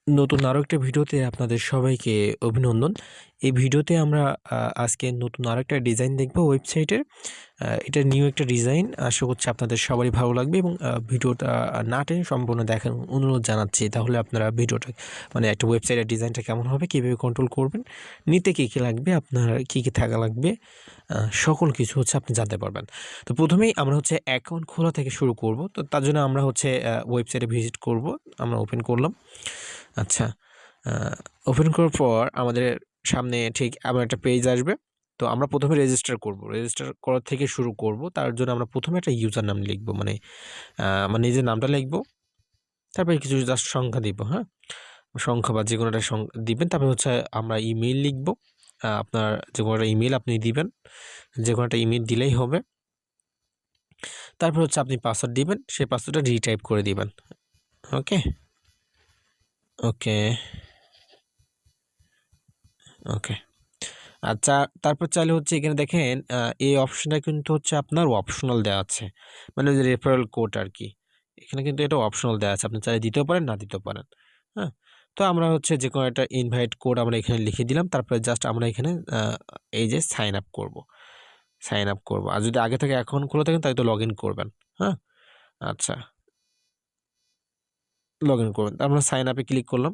নতুন আরো একটা ভিডিওতে আপনাদের সবাইকে অভিনন্দন। এই ভিডিওতে আমরা আজকে নতুন আরো একটা ডিজাইন দেখব ওয়েবসাইটের। এটা নিউ একটা ডিজাইন। আশা করছি আপনাদের সবারই ভালো লাগবে এবং ভিডিওটা না টেনে সম্পূর্ণ দেখার অনুরোধ জানাচ্ছি। তাহলে আপনারা ভিডিওটা মানে একটা ওয়েবসাইটের ডিজাইনটা কেমন হবে, কীভাবে কন্ট্রোল করবেন, নিতে কী কী লাগবে, আপনার কী কী থাকা লাগবে, সকল কিছু হচ্ছে আপনি জানতে পারবেন। তো প্রথমেই আমরা হচ্ছে অ্যাকাউন্ট খোলা থেকে শুরু করব। তো তার জন্য আমরা হচ্ছে ওয়েবসাইটে ভিজিট করব। আমরা ওপেন করলাম। আচ্ছা, ওপেন করার পর আমাদের সামনে ঠিক এমন একটা পেজ আসবে। তো আমরা প্রথমে রেজিস্টার করব। রেজিস্টার করার থেকে শুরু করব। তার জন্য আমরা প্রথমে একটা ইউজার নাম লিখব, মানে আমার নিজের নামটা লিখব। তারপরে কিছু জাস্ট সংখ্যা দিব, হ্যাঁ, সংখ্যা বা যে কোনো একটা দিবেন। তারপরে হচ্ছে আমরা ইমেইল লিখব। আপনার যে কোনো একটা ইমেইল আপনি দিবেন, যে কোনো একটা ইমেইল দিলেই হবে। তারপর হচ্ছে আপনি পাসওয়ার্ড দিবেন, সেই পাসওয়ার্ডটা রিটাইপ করে দিবেন। ওকে ওকে ওকে আচ্ছা, তারপর চাইলে হচ্ছে এখানে দেখেন এই অপশনটা কিন্তু হচ্ছে আপনার অপশনাল দেওয়া আছে, মানে ওই যে রেফারেল কোড আর কি। এখানে কিন্তু এটা অপশনাল দেওয়া আছে, আপনি চাইলে দিতেও পারেন, না দিতেও পারেন। হ্যাঁ, তো আমরা হচ্ছে যে কোনো একটা ইনভাইট কোড আমরা এখানে লিখে দিলাম। তারপরে জাস্ট আমরা এখানে এই যে সাইন আপ করবো। আর যদি আগে থেকে অ্যাকাউন্ট খোলা থাকেন তাহলে তো লগ ইন করবেন। হ্যাঁ, আচ্ছা, লগ ইন করবেন। আমরা সাইন আপে ক্লিক করলাম।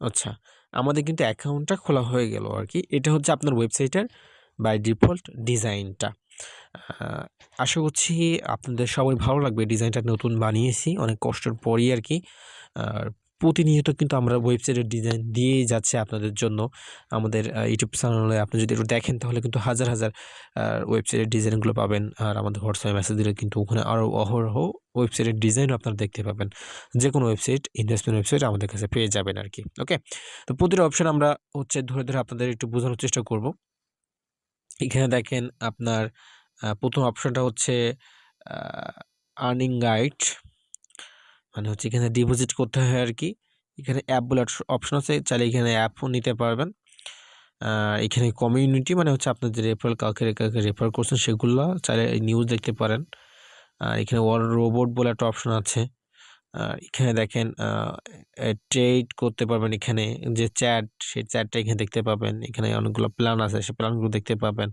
আচ্ছা, আমাদের কিন্তু অ্যাকাউন্টটা খোলা হয়ে গেল আর কি। এটা হচ্ছে আপনার ওয়েবসাইটের বাই ডিফল্ট ডিজাইনটা। আশা করছি আপনাদের সবাই ভালো লাগবে। ডিজাইনটা নতুন বানিয়েছি অনেক কষ্টের পরই আর কি। আর প্রতিনিয়ত কিন্তু আমরা ওয়েবসাইটের ডিজাইন দিয়েই যাচ্ছে আপনাদের জন্য। আমাদের ইউটিউব চ্যানেলে আপনি যদি একটু দেখেন তাহলে কিন্তু হাজার হাজার ওয়েবসাইটের ডিজাইনগুলো পাবেন। আর আমাদের হোয়াটসঅ্যাপে মেসেজ দিলে কিন্তু ওখানে আরও অহরহ ওয়েবসাইটের ডিজাইনও আপনারা দেখতে পাবেন। যে কোনো ওয়েবসাইট, ইনভেস্টমেন্ট ওয়েবসাইট আমাদের কাছে পেয়ে যাবেন আর কি। ওকে, তো প্রতিটা অপশন আমরা হচ্ছে ধরে ধরে আপনাদের একটু বোঝানোর চেষ্টা করব। এখানে দেখেন আপনার প্রথম অপশনটা হচ্ছে আর্নিং গাইড, মানে হচ্ছে এখানে ডিপোজিট করতে হয় আর কি। এখানে অ্যাপ বলে অপশন আছে, চাইলে এখানে অ্যাপও নিতে পারবেন। এখানে কমিউনিটি, মানে হচ্ছে আপনার যে রেফারেল কাউকে রেফার করছেন সেগুলো চাইলে নিউজ দেখতে পারেন। আর এখানে রোবট বলে একটা অপশন আছে। এখানে দেখেন ট্রেড করতে পারবেন। এখানে যে চ্যাট, সেই চ্যাটটা এখানে দেখতে পাবেন। এখানে অনেকগুলো প্ল্যান আছে, সেই প্ল্যানগুলো দেখতে পাবেন।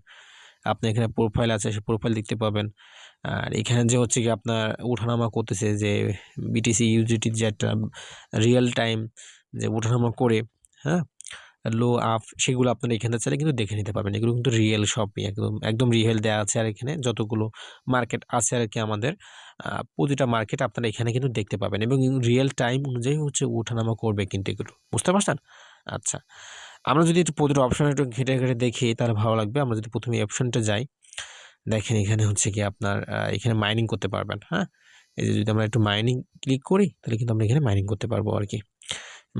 আপনি এখানে প্রোফাইল আছে, সেই প্রোফাইল দেখতে পাবেন। আর এখানে যে হচ্ছে কি আপনার উঠানামা করতেছে, যে বিটিসি ইউজিটি যে একটা রিয়েল টাইম যে উঠানামা করে, হ্যাঁ, লো আপ, সেগুলো আপনারা এখানে চাইলে কিন্তু দেখে নিতে পারবেন। এগুলো কিন্তু রিয়েল সবই, একদম একদম রিয়েল দেওয়া আছে। আর এখানে যতগুলো মার্কেট আছে আর কি আমাদের, প্রতিটা মার্কেট আপনারা এখানে কিন্তু দেখতে পাবেন এবং রিয়েল টাইম অনুযায়ী হচ্ছে ওঠানামা করবে কিন্তু এগুলো, বুঝতে পারছেন? আচ্ছা, আমরা যদি একটু প্রতিটা অপশন একটু ঘেটে ঘেটে দেখি তাহলে ভালো লাগবে। আমরা যদি প্রথমে এই অপশনটা যাই, দেখেন এখানে হচ্ছে কি আপনার এখানে মাইনিং করতে পারবেন। হ্যাঁ, এই যে যদি আমরা একটু মাইনিং ক্লিক করি তাহলে কিন্তু আমরা এখানে মাইনিং করতে পারবো আর কি।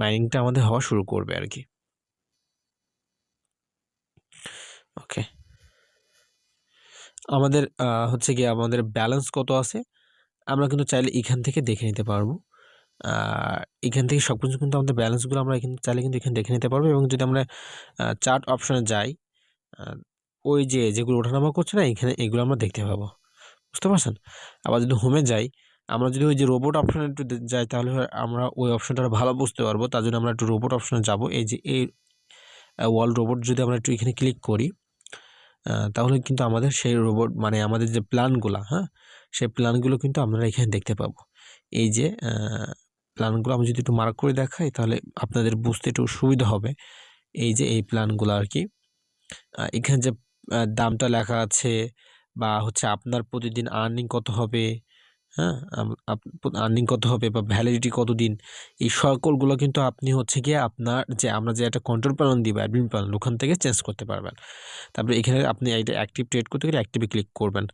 মাইনিংটা আমাদের হওয়া শুরু করবে আর কি। ওকে, আমাদের হচ্ছে গিয়ে আমাদের ব্যালেন্স কত আছে আমরা কিন্তু চাইলে এখান থেকে দেখে নিতে পারবো। এখান থেকে সব কিছু কিন্তু আমাদের ব্যালেন্সগুলো আমরা এখানে চাইলে কিন্তু এখানে দেখে নিতে পারবো। এবং যদি আমরা চার্ট অপশনে যাই, ওই যে যেগুলো ওঠানামা করছে না এখানে, এগুলো আমরা দেখতে পাবো, বুঝতে পারছেন? আবার যদি হোমে যাই, আমরা যদি ওই যে রোবট অপশনে একটু যাই তাহলে আমরা ওই অপশনটা ভালো বুঝতে পারবো। তার জন্য আমরা একটু রোবট অপশনে যাব। এই যে এই ওয়াল রোবট যদি আমরা একটু এখানে ক্লিক করি, তাহলে কিন্তু আমাদের সেই রোবট, মানে আমাদের যে প্ল্যানগুলো, হ্যাঁ, সেই প্ল্যানগুলো কিন্তু আমরা এখানে দেখতে পাবো। এই যে প্ল্যানগুলো আমি যদি একটু মার্ক করে দেখাই তাহলে আপনাদের বুঝতে একটু সুবিধা হবে। এই যে এই প্ল্যানগুলো আর কি, এখানে যে দামটা লেখা আছে, বা হচ্ছে আপনার প্রতিদিন আর্নিং কত হবে, হ্যাঁ, আর্নিং কত হবে বা ভ্যালিডিটি কতদিন, এই সকলগুলো কিন্তু আপনি হচ্ছে গিয়ে আপনার যে আমরা যে একটা কন্ট্রোল প্ল্যান দিব, অ্যাডমিন প্ল্যান, ওখান থেকে চেঞ্জ করতে পারবেন। তারপরে এখানে আপনি এটা অ্যাক্টিভ ট্রেড করতে গেলে অ্যাক্টিভে ক্লিক করবেন।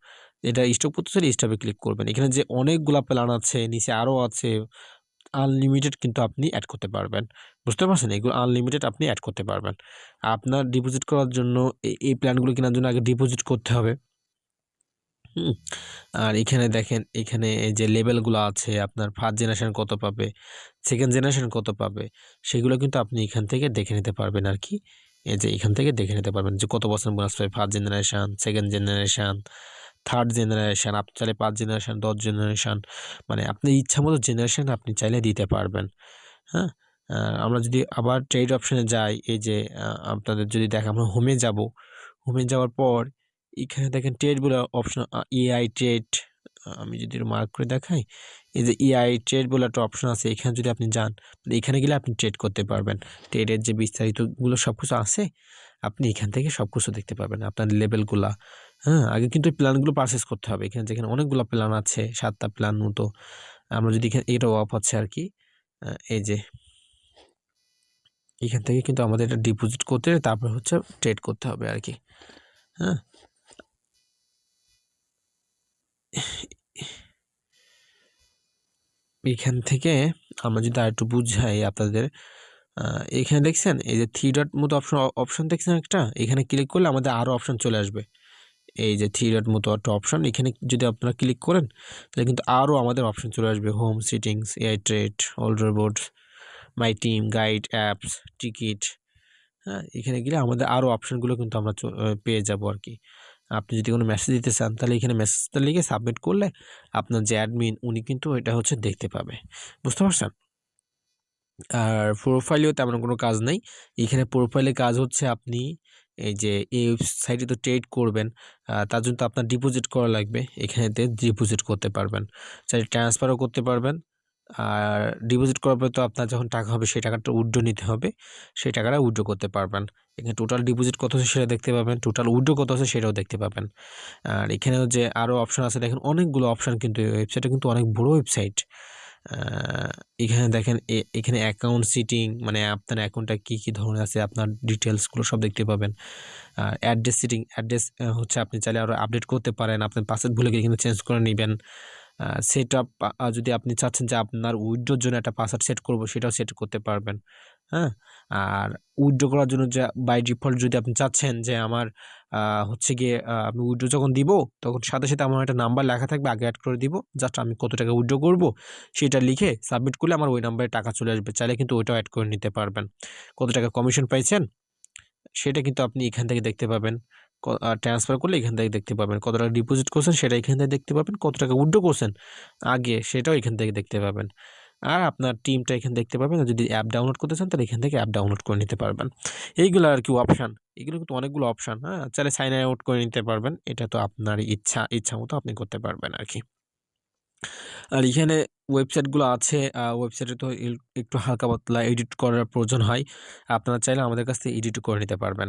এটা স্টপ করতে চাইলে স্টপে ক্লিক করবেন। এখানে যে অনেকগুলা প্ল্যান আছে, নিচে আরও আছে, আনলিমিটেড কিন্তু আপনি অ্যাড করতে পারবেন, বুঝতে পারছেন? এগুলো আনলিমিটেড আপনি অ্যাড করতে পারবেন। আপনার ডিপোজিট করার জন্য এই প্ল্যানগুলো কেনার জন্য আগে ডিপোজিট করতে হবে। আর এখানে দেখেন, এখানে এই যে লেভেলগুলো আছে, আপনার ফার্স্ট জেনারেশন কত পাবে, সেকেন্ড জেনারেশন কত পাবে, সেগুলো কিন্তু আপনি এখান থেকে দেখে নিতে পারবেন আর কি। এই যে এখান থেকে দেখে নিতে পারবেন যে কত পার্সেন্ট বোনাস পাবে first generation, second generation, third generation. আপনি চাইলে 5 জেনারেশন, 10 জেনারেশন, মানে আপনি ইচ্ছা মতো জেনারেশন আপনি চাইলে দিতে পারবেন। হ্যাঁ? আমরা যদি আবার ট্রেড অপশনে যাই, এই যে আপনাদের যদি দেখেন আমরা হোমে যাব, হোমে যাওয়ার পর এখানে দেখেন ট্রেড বলে অপশন, এআই ট্রেড, আমি যদি মার্ক করে দেখাই, এই যে এআই ট্রেড বলে একটা অপশন আছে, এখানে যদি আপনি যান, এখানে গেলে আপনি ট্রেড করতে পারবেন। ট্রেডের যে বিস্তারিতগুলো সব কিছু আছে, আপনি এখান থেকে সব কিছু দেখতে পারবেন, আপনার লেভেলগুলা। হ্যাঁ, আগে কিন্তু প্ল্যানগুলো পারচেস করতে হবে। এখানে যেখানে অনেকগুলো প্ল্যান আছে, 7টা প্ল্যান মতো, আমরা যদি এখানে এটাও অফ হচ্ছে আর কি, এই যে এখান থেকে কিন্তু আমাদের এটা ডিপোজিট করতে, তারপর হচ্ছে ট্রেড করতে হবে আর কি। হ্যাঁ, এখান থেকে আমরা যদি আরেকটু বুঝাই আপনাদের, এখানে দেখছেন এই যে 3 ডট মতো অপশন দেখছেন একটা, এখানে ক্লিক করলে আমাদের আরও অপশন চলে আসবে। এই যে 3 ডট মতো একটা অপশন, এখানে যদি আপনারা ক্লিক করেন তাহলে কিন্তু আরও আমাদের অপশন চলে আসবে। Home, settings, AI trade, order board, my team, guide, apps, ticket. হ্যাঁ, এখানে গেলে আমাদের আরও অপশনগুলো কিন্তু আমরা পেয়ে যাব আর কি। আপনি যদি কোনো মেসেজ দিতে চান তাহলে এখানে মেসেজটা লিখে সাবমিট করলে আপনার যে অ্যাডমিন উনি কিন্তু এটা হচ্ছে দেখতে পাবে। বুঝতে পারছেন? আর প্রোফাইলেও তেমন কোনো কাজ নেই। এখানে প্রোফাইলে কাজ হচ্ছে আপনি এই যে এই ওয়েবসাইটে তো ট্রেড করবেন, তার জন্য তো আপনার ডিপোজিট করা লাগবে। এখানেতে ডিপোজিট করতে পারবেন, চাইলে ট্রান্সফারও করতে পারবেন। আর ডিপোজিট করার পরে তো আপনার যখন টাকা হবে সেই টাকাটা উইথড্র নিতে হবে, সেই টাকাটা উইথড্র করতে পারবেন। এখানে টোটাল ডিপোজিট কত আছে সেটা দেখতে পাবেন, টোটাল উইথড্র কত আছে সেটাও দেখতে পাবেন। আর এখানেও যে আরও অপশন আছে দেখেন, অনেকগুলো অপশন, কিন্তু এই ওয়েবসাইটটা কিন্তু অনেক বড় ওয়েবসাইট। এখানে দেখেন এখানে অ্যাকাউন্ট সিটিং, মানে আপনার অ্যাকাউন্টটা কী ধরনের আছে, আপনার ডিটেলসগুলো সব দেখতে পাবেন। আর অ্যাড্রেস সিটিং, অ্যাড্রেস হচ্ছে আপনি চাইলে আরও আপডেট করতে পারেন, আপনার পাসওয়ার্ড ভুলে গেলে কিন্তু চেঞ্জ করে নেবেন। সেট আপ, যদি আপনি চাচ্ছেন যে আপনার উইথড্রোর জন্য একটা পাসওয়ার্ড সেট করব, সেটাও সেট করতে পারবেন। হ্যাঁ, আর উইথড্রো করার জন্য যে বাই ডিফল্ট যদি আপনি চাচ্ছেন যে আমার হচ্ছে গিয়ে আমি উইথড্রো যখন দিব তখন সাথে সাথে আমার একটা নাম্বার লেখা থাকবে, আগে অ্যাড করে দিব, জাস্ট আমি কত টাকা উইথড্রো করব সেটা লিখে সাবমিট করলে আমার ওই নাম্বারে টাকা চলে আসবে। চাইলে কিন্তু ওইটাও অ্যাড করে নিতে পারবেন। কত টাকা কমিশন পাইছেন সেটা কিন্তু আপনি এখান থেকে দেখতে পাবেন। ট্রান্সফার করলে এখান থেকে দেখতে পাবেন, কত টাকা ডিপোজিট করছেন সেটা এখান থেকে দেখতে পাবেন, কত টাকা উইথড্র করছেন আগে সেটাও এখান থেকে দেখতে পাবেন। আর আপনার টিমটা এখানে দেখতে পাবেন। আর যদি অ্যাপ ডাউনলোড করতে চান তাহলে এখান থেকে অ্যাপ ডাউনলোড করে নিতে পারবেন। এইগুলো আর কি অপশান, এগুলো কিন্তু অনেকগুলো অপশান। হ্যাঁ, চাইলে সাইন আউট করে নিতে পারবেন, এটা তো আপনার ইচ্ছা মতো আপনি করতে পারবেন আর কি। আর এখানে ওয়েবসাইটগুলো আছে, ওয়েবসাইটে তো একটু হালকা পাতলা এডিট করার প্রয়োজন হয়, আপনারা চাইলে আমাদের কাছ থেকে এডিট করে নিতে পারবেন।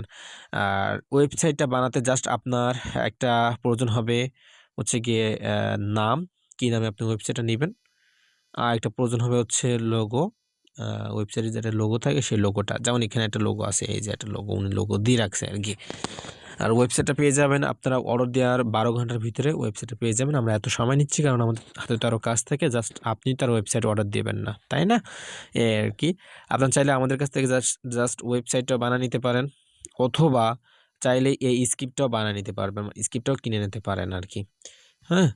আর ওয়েবসাইটটা বানাতে জাস্ট আপনার একটা প্রয়োজন হবে হচ্ছে গিয়ে নাম, কী নামে আপনি ওয়েবসাইটটা নেবেন। আর একটা প্রয়োজন হবে হচ্ছে লোগো, ওয়েবসাইটে যেটা লোগো থাকে সেই লোগোটা, যেমন এখানে একটা লোগো আছে, এই যে একটা লোগো উনি লোগো দিয়ে রাখছে আর কি। আর ওয়েবসাইটটা পেয়ে যাবেন আপনারা অর্ডার দেওয়ার 12 ঘন্টার ভিতরে ওয়েবসাইটটা পেয়ে যাবেন। আমরা এত সময় নিচ্ছি কারণ আমাদের হাতে তো আরও কাজ থাকে, জাস্ট আপনি তার ওয়েবসাইট অর্ডার দেবেন না, তাই না? এই আর কি। আপনার চাইলে আমাদের কাছ থেকে জাস্ট ওয়েবসাইটটা বানিয়ে নিতে পারেন, অথবা চাইলে এই স্ক্রিপ্টটাও বানিয়ে নিতে পারবেন, স্ক্রিপ্টটাও কিনে নিতে পারেন আর কি। হ্যাঁ,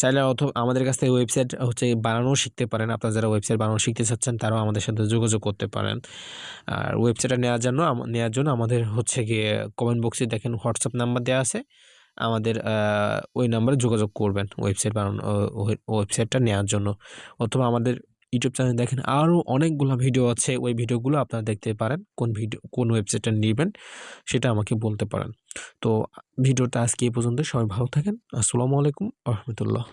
চাইলে অথবা আমাদের কাছ থেকে ওয়েবসাইট হচ্ছে বানানোও শিখতে পারেন। আপনারা যারা ওয়েবসাইট বানানো শিখতে চাচ্ছেন তারাও আমাদের সাথে যোগাযোগ করতে পারেন। আর ওয়েবসাইটটা নেওয়ার জন্য আমাদের হচ্ছে গিয়ে কমেন্ট বক্সে দেখেন হোয়াটসঅ্যাপ নাম্বার দেওয়া আছে, আমাদের ওই নাম্বারে যোগাযোগ করবেন ওয়েবসাইট বানানো, ওয়েবসাইটটা নেওয়ার জন্য। অথবা আমাদের ইউটিউব চ্যানেলে দেখেন আরও অনেকগুলো ভিডিও আছে, ওই ভিডিওগুলো আপনারা দেখতে পারেন। কোন ওয়েবসাইটটা নেবেন সেটা আমাকে বলতে পারেন। তো ভিডিওটা আজকে এই পর্যন্ত, সবাই ভালো থাকেন। আসসালামু আলাইকুম ওয়া রাহমাতুল্লাহ।